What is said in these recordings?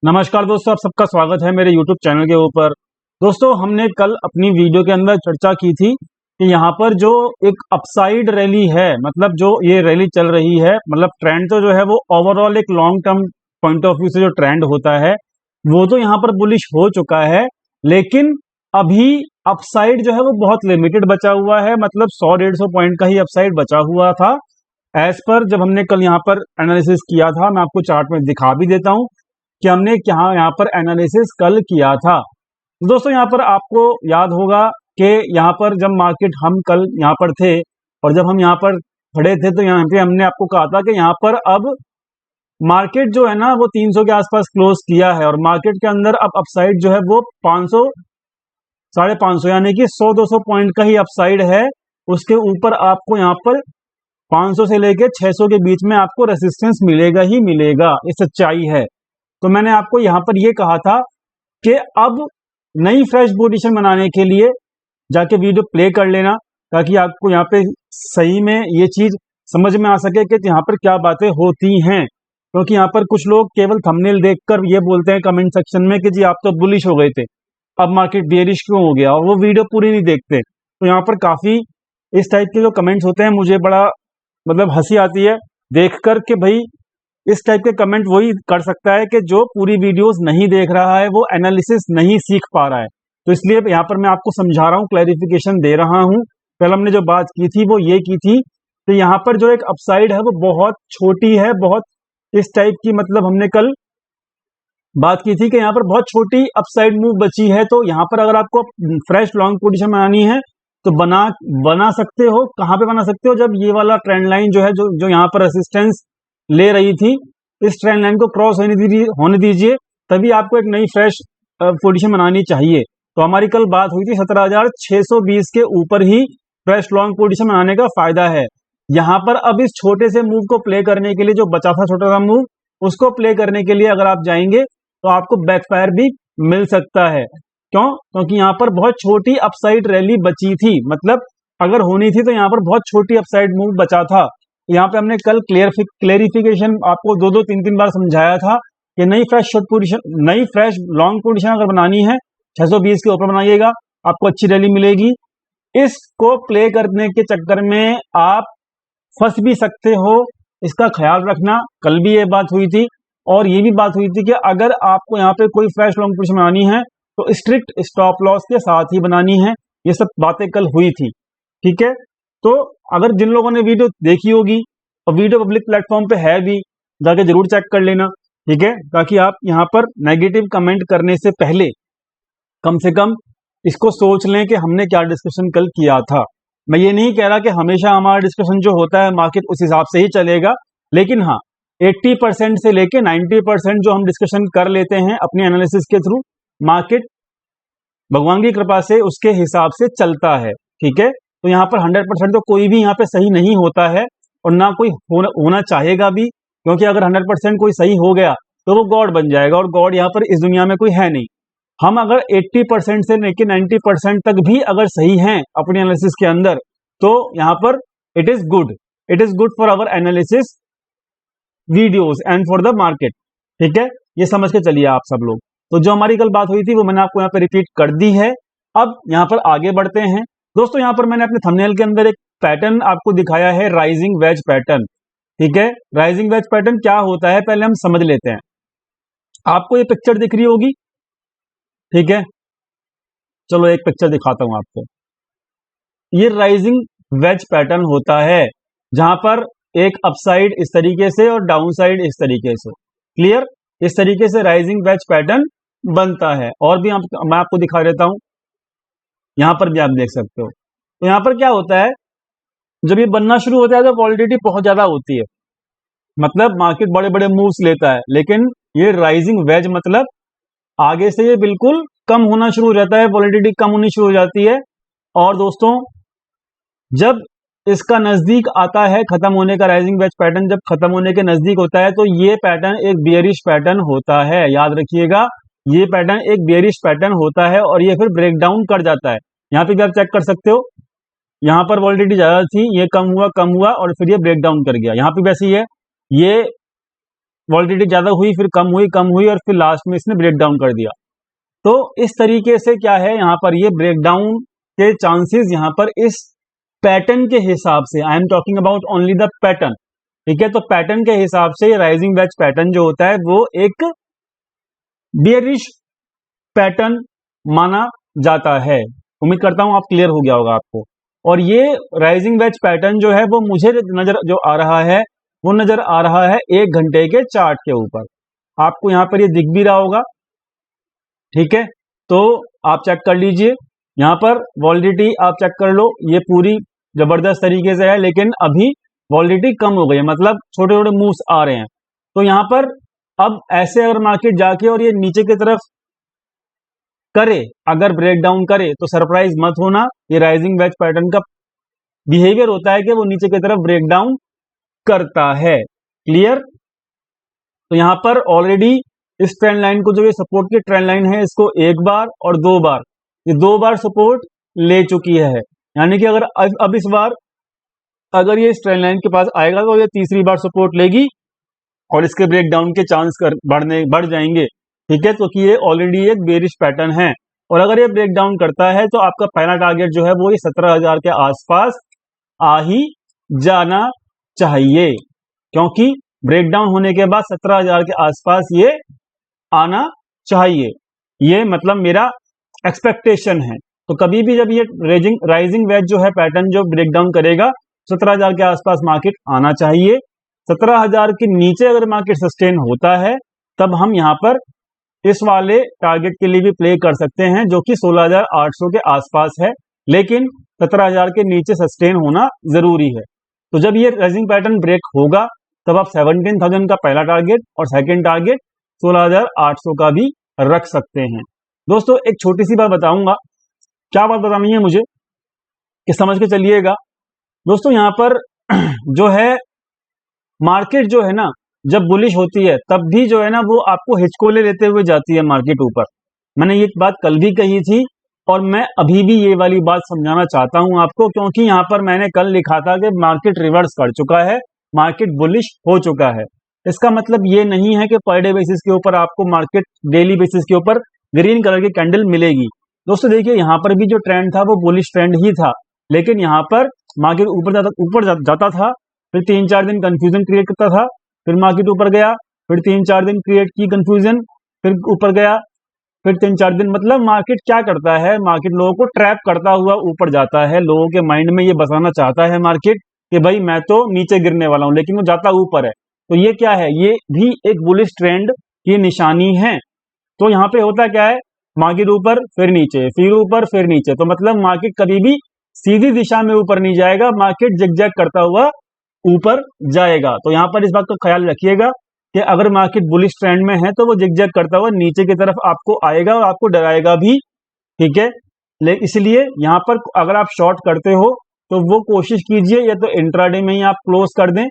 नमस्कार दोस्तों, आप सबका स्वागत है मेरे YouTube चैनल के ऊपर। दोस्तों, हमने कल अपनी वीडियो के अंदर चर्चा की थी कि यहाँ पर जो एक अपसाइड रैली है, मतलब जो ये रैली चल रही है, मतलब ट्रेंड तो जो है वो ओवरऑल एक long term point of view से जो ट्रेंड होता है वो तो यहाँ पर बुलिश हो चुका है, लेकिन अभी अपसाइड जो है वो बहुत लिमिटेड बचा हुआ है। मतलब 100-150 पॉइंट का ही अपसाइड बचा हुआ था एज पर जब हमने कल यहाँ पर एनालिसिस किया था। मैं आपको चार्ट में दिखा भी देता हूँ कि हमने क्या यहाँ पर एनालिसिस कल किया था। तो दोस्तों, यहाँ पर आपको याद होगा कि यहाँ पर जब मार्केट हम कल यहाँ पर थे और जब हम यहाँ पर खड़े थे तो यहाँ पे हमने आपको कहा था कि यहाँ पर अब मार्केट जो है ना वो 300 के आसपास क्लोज किया है और मार्केट के अंदर अब अपसाइड जो है वो 500 550 यानी कि 100-200 पॉइंट का ही अपसाइड है। उसके ऊपर आपको यहाँ पर 500 से लेके 600 के बीच में आपको रेसिस्टेंस मिलेगा ही मिलेगा, ये सच्चाई है। तो मैंने आपको यहाँ पर ये कहा था कि अब नई फ्रेश पोजीशन बनाने के लिए जाके वीडियो प्ले कर लेना ताकि आपको यहाँ पे सही में ये चीज समझ में आ सके कि यहाँ पर क्या बातें होती हैं। क्योंकि यहाँ पर कुछ लोग केवल थंबनेल देखकर ये बोलते हैं कमेंट सेक्शन में कि जी आप तो बुलिश हो गए थे, अब मार्केट बेरिश क्यों हो गया, और वो वीडियो पूरी नहीं देखते। तो यहाँ पर काफी इस टाइप के जो कमेंट्स होते हैं मुझे बड़ा मतलब हंसी आती है देख कर के भाई इस टाइप के कमेंट वही कर सकता है कि जो पूरी वीडियोस नहीं देख रहा है, वो एनालिसिस नहीं सीख पा रहा है। तो इसलिए यहाँ पर मैं आपको समझा रहा हूँ, क्लैरिफिकेशन दे रहा हूँ। कल हमने जो बात की थी वो ये की थी कि यहाँ पर जो एक अपसाइड है वो बहुत छोटी है, बहुत इस टाइप की, मतलब हमने कल बात की थी कि यहाँ पर बहुत छोटी अपसाइड मूव बची है। तो यहाँ पर अगर आपको फ्रेश लॉन्ग पोजीशन बनानी है तो बना सकते हो। कहाँ पे बना सकते हो? जब ये वाला ट्रेंड लाइन जो है जो यहाँ पर रेसिस्टेंस ले रही थी, इस ट्रेंड लाइन को क्रॉस होने दीजिए, तभी आपको एक नई फ्रेश पोजीशन बनानी चाहिए। तो हमारी कल बात हुई थी 17,620 के ऊपर ही फ्रेश लॉन्ग पोजीशन बनाने का फायदा है। यहाँ पर अब इस छोटे से मूव को प्ले करने के लिए, जो बचा था छोटा सा मूव, उसको प्ले करने के लिए अगर आप जाएंगे तो आपको बैकफायर भी मिल सकता है। क्यों? क्योंकि यहाँ पर बहुत छोटी अपसाइड रैली बची थी, मतलब अगर होनी थी तो यहाँ पर बहुत छोटी अपसाइड मूव बचा था। यहाँ पे हमने कल क्लेरिफिकेशन आपको 2-3 बार समझाया था कि नई फ्रेश शॉर्ट पोजीशन, नई फ्रेश लॉन्ग पोजीशन अगर बनानी है 620 के ऊपर बनाइएगा, आपको अच्छी रैली मिलेगी। इसको प्ले करने के चक्कर में आप फंस भी सकते हो, इसका ख्याल रखना। कल भी ये बात हुई थी और ये भी बात हुई थी कि अगर आपको यहाँ पे कोई फ्रेश लॉन्ग पोजीशन बनानी है तो स्ट्रिक्ट स्टॉप लॉस के साथ ही बनानी है। ये सब बातें कल हुई थी, ठीक है। तो अगर जिन लोगों ने वीडियो देखी होगी और वीडियो पब्लिक प्लेटफॉर्म पे है भी, जाके जरूर चेक कर लेना, ठीक है, ताकि आप यहाँ पर नेगेटिव कमेंट करने से पहले कम से कम इसको सोच लें कि हमने क्या डिस्कशन कल किया था। मैं ये नहीं कह रहा कि हमेशा हमारा डिस्कशन जो होता है मार्केट उस हिसाब से ही चलेगा, लेकिन हाँ 80% से लेके 90% जो हम डिस्कशन कर लेते हैं अपनी एनालिसिस के थ्रू, मार्केट भगवान की कृपा से उसके हिसाब से चलता है, ठीक है। तो यहाँ पर 100% तो कोई भी यहाँ पे सही नहीं होता है और ना कोई होना चाहेगा भी, क्योंकि अगर 100% कोई सही हो गया तो वो गॉड बन जाएगा और गॉड यहाँ पर इस दुनिया में कोई है नहीं। हम अगर 80% से लेकर 90% तक भी अगर सही हैं अपने एनालिसिस के अंदर, तो यहाँ पर it is good for our analysis videos and for the market, ठीक है। ये समझ के चलिए आप सब लोग। तो जो हमारी कल बात हुई थी वो मैंने आपको यहाँ पे रिपीट कर दी है। अब यहाँ पर आगे बढ़ते हैं दोस्तों। यहाँ पर मैंने अपने थंबनेल के अंदर एक पैटर्न आपको दिखाया है, राइजिंग वेज पैटर्न, ठीक है। राइजिंग वेज पैटर्न क्या होता है पहले हम समझ लेते हैं। आपको ये पिक्चर दिख रही होगी, ठीक है। चलो एक पिक्चर दिखाता हूं आपको। ये राइजिंग वेज पैटर्न होता है जहां पर एक अपसाइड इस तरीके से और डाउन साइड इस तरीके से, क्लियर, इस तरीके से राइजिंग वेज पैटर्न बनता है। और भी मैं आपको दिखा देता हूं, यहां पर भी आप देख सकते हो। तो यहां पर क्या होता है, जब ये बनना शुरू होता है तो वॉलिडिटी बहुत ज्यादा होती है, मतलब मार्केट बड़े बड़े मूव्स लेता है, लेकिन ये राइजिंग वेज मतलब आगे से ये बिल्कुल कम होना शुरू हो जाता है, वॉलिडिटी कम होनी शुरू हो जाती है। और दोस्तों, जब इसका नजदीक आता है खत्म होने का, राइजिंग वेज पैटर्न जब खत्म होने के नजदीक होता है तो ये पैटर्न एक बेयरिश पैटर्न होता है। याद रखिएगा, ये पैटर्न एक बेयरिश पैटर्न होता है और ये फिर ब्रेक डाउन कर जाता है। यहाँ पे भी आप चेक कर सकते हो, यहाँ पर वॉलिडिटी ज्यादा थी, ये कम हुआ और फिर ये ब्रेक डाउन कर गया। यहाँ पे वैसे ही है, ये वॉलिडिटी ज्यादा हुई, फिर कम हुई, कम हुई और फिर लास्ट में इसने ब्रेक डाउन कर दिया। तो इस तरीके से क्या है यहाँ पर, ये ब्रेक डाउन के चांसेस यहाँ पर इस पैटर्न के हिसाब से, I am talking about only the pattern, ठीक है। तो पैटर्न के हिसाब से राइजिंग वेज पैटर्न जो होता है वो एक बेयरिश पैटर्न माना जाता है। उम्मीद करता हूं आप क्लियर हो गया होगा आपको। और ये राइजिंग वेज पैटर्न जो है वो मुझे नजर जो आ रहा है वो नजर आ रहा है 1 घंटे के चार्ट के ऊपर। आपको यहां पर ये दिख भी रहा होगा, ठीक है। तो आप चेक कर लीजिए, यहां पर वॉलिडिटी आप चेक कर लो, ये पूरी जबरदस्त तरीके से है, लेकिन अभी वॉलिडिटी कम हो गई है, मतलब छोटे छोटे मूव्स आ रहे हैं। तो यहां पर अब ऐसे अगर मार्केट जाके और ये नीचे की तरफ करे, अगर ब्रेक डाउन करे तो सरप्राइज मत होना। ये राइजिंग वेज पैटर्न का बिहेवियर होता है कि वो नीचे की तरफ ब्रेक डाउन करता है। क्लियर? तो यहां पर ऑलरेडी इस ट्रेंड लाइन को, जो ये सपोर्ट की ट्रेंड लाइन है, इसको 1 बार और 2 बार, ये 2 बार सपोर्ट ले चुकी है। यानी कि अगर अब इस बार अगर ये इस ट्रेंड लाइन के पास आएगा तो ये तीसरी बार सपोर्ट लेगी और इसके ब्रेक डाउन के चांस बढ़ जाएंगे, ठीक है। तो कि ये ऑलरेडी एक बेरिश पैटर्न है और अगर ये ब्रेक डाउन करता है तो आपका पहला टारगेट जो है वो ये 17,000 के आसपास आ ही जाना चाहिए, क्योंकि ब्रेक डाउन होने के बाद 17,000 के आसपास ये आना चाहिए। ये मतलब मेरा एक्सपेक्टेशन है। तो कभी भी जब ये राइजिंग वेज जो है पैटर्न जो ब्रेक डाउन करेगा, 17,000 के आसपास मार्केट आना चाहिए। 17,000 के नीचे अगर मार्केट सस्टेन होता है तब हम यहां पर इस वाले टारगेट के लिए भी प्ले कर सकते हैं, जो कि 16,800 के आसपास है, लेकिन 17,000 के नीचे सस्टेन होना जरूरी है। तो जब ये राइजिंग पैटर्न ब्रेक होगा तब आप 17,000 का पहला टारगेट और सेकंड टारगेट 16,800 का भी रख सकते हैं। दोस्तों एक छोटी सी बात बताऊंगा, क्या बात बतानी है मुझे कि समझ के चलिएगा। दोस्तों यहां पर जो है मार्केट जो है ना, जब बुलिश होती है तब भी जो है ना वो आपको हिचकोले लेते हुए जाती है मार्केट ऊपर। मैंने ये बात कल भी कही थी और मैं अभी भी ये वाली बात समझाना चाहता हूं आपको, क्योंकि यहां पर मैंने कल लिखा था कि मार्केट रिवर्स कर चुका है, मार्केट बुलिश हो चुका है। इसका मतलब ये नहीं है कि पर डे बेसिस के ऊपर आपको मार्केट डेली बेसिस के ऊपर ग्रीन कलर की कैंडल मिलेगी। दोस्तों देखिए यहां पर भी जो ट्रेंड था वो बुलिश ट्रेंड ही था, लेकिन यहां पर मार्केट ऊपर जाता था, फिर 3-4 दिन कंफ्यूजन क्रिएट करता था, फिर मार्केट ऊपर गया, फिर 3-4 दिन क्रिएट की कंफ्यूजन, फिर ऊपर गया, फिर 3-4 दिन। मतलब मार्केट क्या करता है, मार्केट लोगों को ट्रैप करता हुआ ऊपर जाता है। लोगों के माइंड में ये बसाना चाहता है मार्केट कि भाई मैं तो नीचे गिरने वाला हूं, लेकिन वो जाता ऊपर है। तो ये क्या है, ये भी एक बुलिश ट्रेंड की निशानी है। तो यहाँ पे होता क्या है, मार्केट ऊपर फिर नीचे, फिर ऊपर फिर नीचे। तो मतलब मार्केट कभी भी सीधी दिशा में ऊपर नहीं जाएगा, मार्केट जिगजैग करता हुआ ऊपर जाएगा। तो यहां पर इस बात का ख्याल रखिएगा कि अगर मार्केट बुलिश ट्रेंड में है तो वो जिगजैग करता हुआ नीचे की तरफ आपको आएगा और आपको डराएगा भी, ठीक है। इसलिए यहां पर अगर आप शॉर्ट करते हो तो वो कोशिश कीजिए या तो इंट्राडे में ही आप क्लोज कर दें,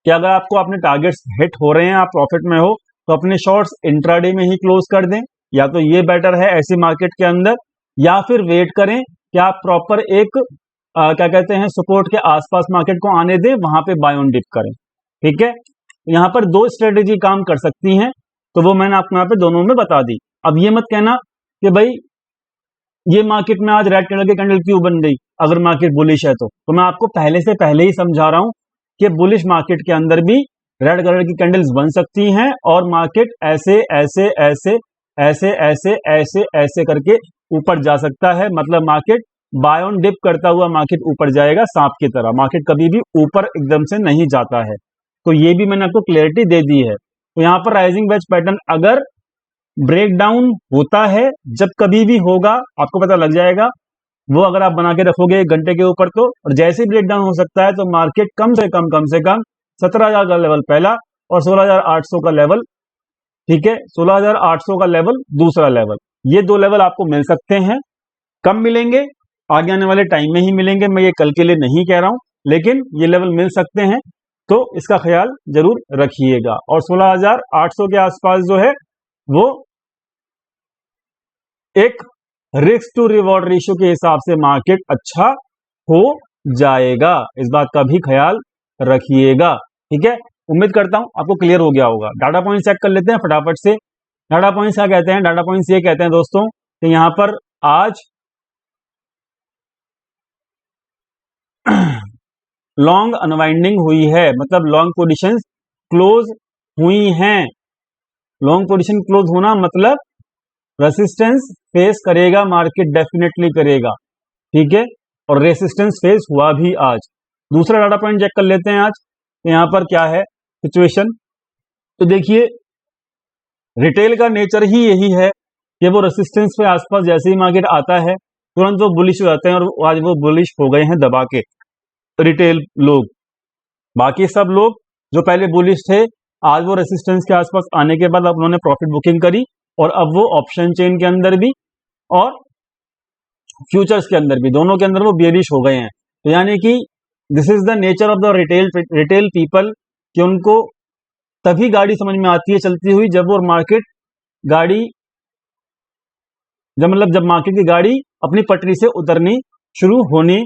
कि अगर आपको अपने टारगेट्स हिट हो रहे हैं, आप प्रॉफिट में हो, तो अपने शॉर्ट्स इंट्राडे में ही क्लोज कर दें। या तो ये बेटर है ऐसी मार्केट के अंदर, या फिर वेट करें कि आप प्रॉपर एक क्या कहते हैं सपोर्ट के आसपास मार्केट को आने दें, वहां पे बाय ऑन डिप करें, ठीक है। यहां पर 2 स्ट्रेटेजी काम कर सकती हैं, तो वो मैंने आपको यहां पे दोनों में बता दी। अब ये मत कहना कि भाई ये मार्केट में आज रेड कलर की कैंडल क्यों बन गई, अगर मार्केट बुलिश है तो मैं आपको पहले ही समझा रहा हूं कि बुलिश मार्केट के अंदर भी रेड कलर की कैंडल्स बन सकती हैं और मार्केट ऐसे ऐसे ऐसे ऐसे ऐसे ऐसे ऐसे करके ऊपर जा सकता है। मतलब मार्केट बाय ऑन डिप करता हुआ मार्केट ऊपर जाएगा सांप की तरह, मार्केट कभी भी ऊपर एकदम से नहीं जाता है। तो ये भी मैंने आपको क्लैरिटी दे दी है। तो यहां पर राइजिंग वेज पैटर्न अगर ब्रेक डाउन होता है, जब कभी भी होगा आपको पता लग जाएगा, वो अगर आप बना के रखोगे 1 घंटे के ऊपर तो, और जैसे ही ब्रेक डाउन हो सकता है तो मार्केट कम से कम 17,000 का लेवल पहला और 16,800 का लेवल, ठीक है, 16,800 का लेवल दूसरा लेवल, ये 2 लेवल आपको मिल सकते हैं। कम मिलेंगे, आगे आने वाले टाइम में ही मिलेंगे, मैं ये कल के लिए नहीं कह रहा हूं, लेकिन ये लेवल मिल सकते हैं, तो इसका ख्याल जरूर रखिएगा। और 16,800 के आसपास जो है वो एक रिस्क टू रिवॉर्ड रेशियो के हिसाब से मार्केट अच्छा हो जाएगा, इस बात का भी ख्याल रखिएगा, ठीक है। उम्मीद करता हूं आपको क्लियर हो गया होगा। डाटा पॉइंट चेक कर लेते हैं फटाफट से। डाटा पॉइंट्स क्या कहते हैं? डाटा पॉइंट्स ये कहते हैं दोस्तों कि यहां पर आज लॉन्ग अनवाइंडिंग हुई है, मतलब लॉन्ग पोजीशंस क्लोज हुई हैं। लॉन्ग पोजीशन क्लोज होना मतलब रेसिस्टेंस फेस करेगा मार्केट, डेफिनेटली करेगा, ठीक है, और रेसिस्टेंस फेस हुआ भी आज। दूसरा डाटा पॉइंट चेक कर लेते हैं आज, यहां पर क्या है सिचुएशन। तो देखिए रिटेल का नेचर ही यही है कि वो रेसिस्टेंस पे आसपास जैसे ही मार्केट आता है तुरंत वो बुलिश हो जाते हैं, और आज वो बुलिश हो गए हैं दबा के रिटेल लोग। बाकी सब लोग जो पहले बुलिश थे आज वो रेसिस्टेंस के आसपास आने के बाद अब उन्होंने प्रॉफिट बुकिंग करी, और अब वो ऑप्शन चेन के अंदर भी और फ्यूचर्स के अंदर भी, दोनों के अंदर वो बेरिश हो गए हैं। तो यानी कि this is the nature of the retail people, कि उनको तभी गाड़ी समझ में आती है चलती हुई जब वो मार्केट गाड़ी जब मार्केट की गाड़ी अपनी पटरी से उतरनी शुरू होनी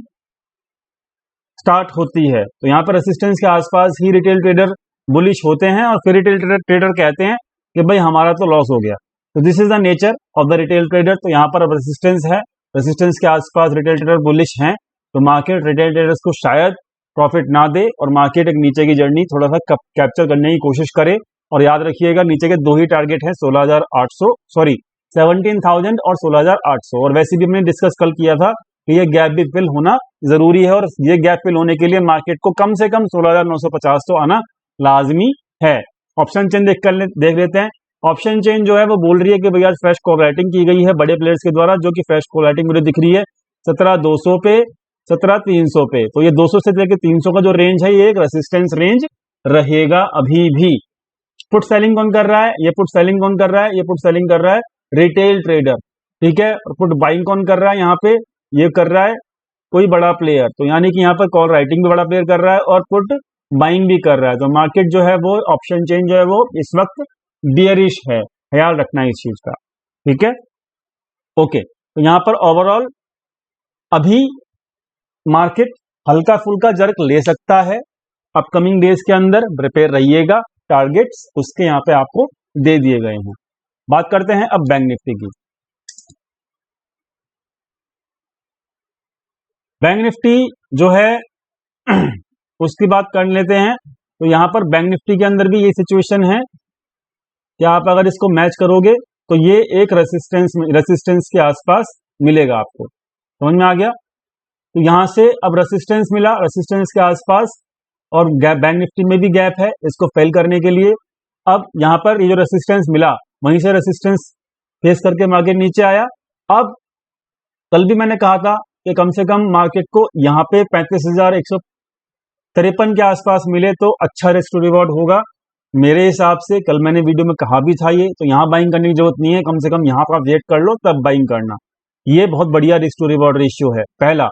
स्टार्ट होती है। तो यहाँ पर रेसिस्टेंस के आसपास ही रिटेल ट्रेडर बुलिश होते हैं, और फिर रिटेल ट्रेडर कहते हैं कि भाई हमारा तो लॉस हो गया। तो this is the nature of the retail trader. तो यहाँ पर रेसिस्टेंस है, रेसिस्टेंस के आसपास रिटेल ट्रेडर बुलिश हैं, तो मार्केट रिटेल ट्रेडर्स को शायद प्रॉफिट ना दे और मार्केट एक नीचे की जर्नी थोड़ा सा कैप्चर करने की कोशिश करे। और याद रखिएगा नीचे के दो ही टारगेट हैं, 17,000 और 16,800। और वैसे भी हमने डिस्कस कल किया था कि ये गैप भी फिल होना जरूरी है, और ये गैप फिल होने के लिए मार्केट को कम से कम 16,950 तो आना लाजमी है। ऑप्शन चेन देख लेते हैं। ऑप्शन चेन जो है वो बोल रही है कि भैया फ्रेश कॉल राइटिंग की गई है बड़े प्लेयर्स के द्वारा, जो कि फ्रेश कॉल राइटिंग मुझे दिख रही है 17,200 पे, 17,300 पे। तो ये 200 से लेकर 300 का जो रेंज है ये एक रेसिस्टेंस रेंज रहेगा अभी भी। पुट सेलिंग कौन कर रहा है? ये पुट सेलिंग कौन कर रहा है? ये पुट सेलिंग कर रहा है रिटेल ट्रेडर, ठीक है। और पुट बाइंग कौन कर रहा है? यहाँ पे ये कर रहा है कोई बड़ा प्लेयर। तो यानी कि यहाँ पर कॉल राइटिंग भी बड़ा प्लेयर कर रहा है और पुट बाइंग भी कर रहा है। तो मार्केट जो है वो ऑप्शन चेन जो है वो इस वक्त बियरिश है, ख्याल रखना है इस चीज का, ठीक है, ओके। तो यहां पर ओवरऑल अभी मार्केट हल्का फुल्का जर्क ले सकता है अपकमिंग डेज के अंदर, प्रिपेयर रहिएगा। टारगेट्स उसके यहां पे आपको दे दिए गए हैं। बात करते हैं अब बैंक निफ्टी की। बैंक निफ्टी जो है उसकी बात कर लेते हैं। तो यहां पर बैंक निफ्टी के अंदर भी ये सिचुएशन है कि आप अगर इसको मैच करोगे तो ये एक रेसिस्टेंस के आसपास मिलेगा आपको, समझ में आ गया। तो यहां से अब रेसिस्टेंस मिला, रेसिस्टेंस के आसपास, और गैप बैंक निफ्टी में भी गैप है इसको फेल करने के लिए। अब यहां पर ये जो रेसिस्टेंस मिला वहीं से रेसिस्टेंस फेस करके मार्केट नीचे आया। अब कल भी मैंने कहा था कि कम से कम मार्केट को यहां पे 35,153 के आसपास मिले तो अच्छा रिस्क टू रिवॉर्ड होगा मेरे हिसाब से। कल मैंने वीडियो में कहा भी था ये, तो यहां बाइंग करने की जरूरत नहीं है, कम से कम यहां पर आप वेट कर लो तब बाइंग करना। ये बहुत बढ़िया रिस्क टू रिवॉर्ड रेशियो है, पहला।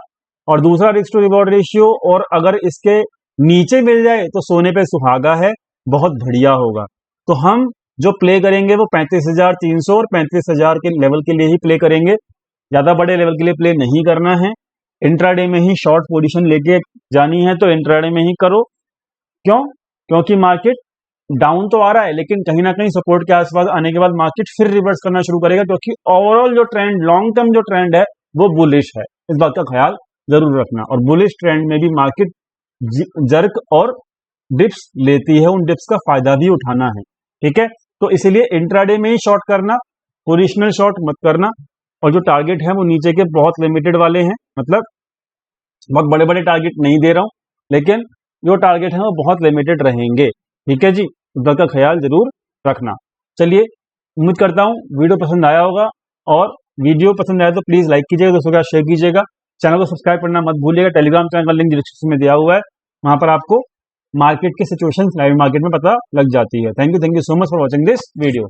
और दूसरा रिस्क टू रिवॉर्ड रेशियो, और अगर इसके नीचे मिल जाए तो सोने पे सुहागा है, बहुत बढ़िया होगा। तो हम जो प्ले करेंगे वो 35,300 और 35,000 के लेवल के लिए ही प्ले करेंगे, ज्यादा बड़े लेवल के लिए प्ले नहीं करना है। इंट्राडे में ही शॉर्ट पोजीशन लेके जानी है तो इंट्राडे में ही करो। क्यों? क्योंकि मार्केट डाउन तो आ रहा है लेकिन कहीं ना कहीं सपोर्ट के आसपास आने के बाद मार्केट फिर रिवर्स करना शुरू करेगा, क्योंकि ओवरऑल जो ट्रेंड, लॉन्ग टर्म जो ट्रेंड है वो बुलिश है, इस बात का ख्याल जरूर रखना। और बुलिश ट्रेंड में भी मार्केट जर्क और डिप्स लेती है, उन डिप्स का फायदा भी उठाना है, ठीक है। तो इसीलिए इंट्राडे में ही शॉर्ट करना, पोजिशनल शॉर्ट मत करना। और जो टारगेट है वो नीचे के बहुत लिमिटेड वाले हैं, मतलब बहुत बड़े बड़े टारगेट नहीं दे रहा हूं, लेकिन जो टारगेट है वो बहुत लिमिटेड रहेंगे, ठीक है जी। इस बात का ख्याल जरूर रखना। चलिए, उम्मीद करता हूं वीडियो पसंद आया होगा, और वीडियो पसंद आया तो प्लीज लाइक कीजिएगा, दोस्तों के साथ शेयर कीजिएगा, चैनल को सब्सक्राइब करना मत भूलिएगा। टेलीग्राम चैनल का लिंक डिस्क्रिप्शन में दिया हुआ है, वहां पर आपको मार्केट के सिचुएशन लाइव मार्केट में पता लग जाती है। Thank you so much for watching this video.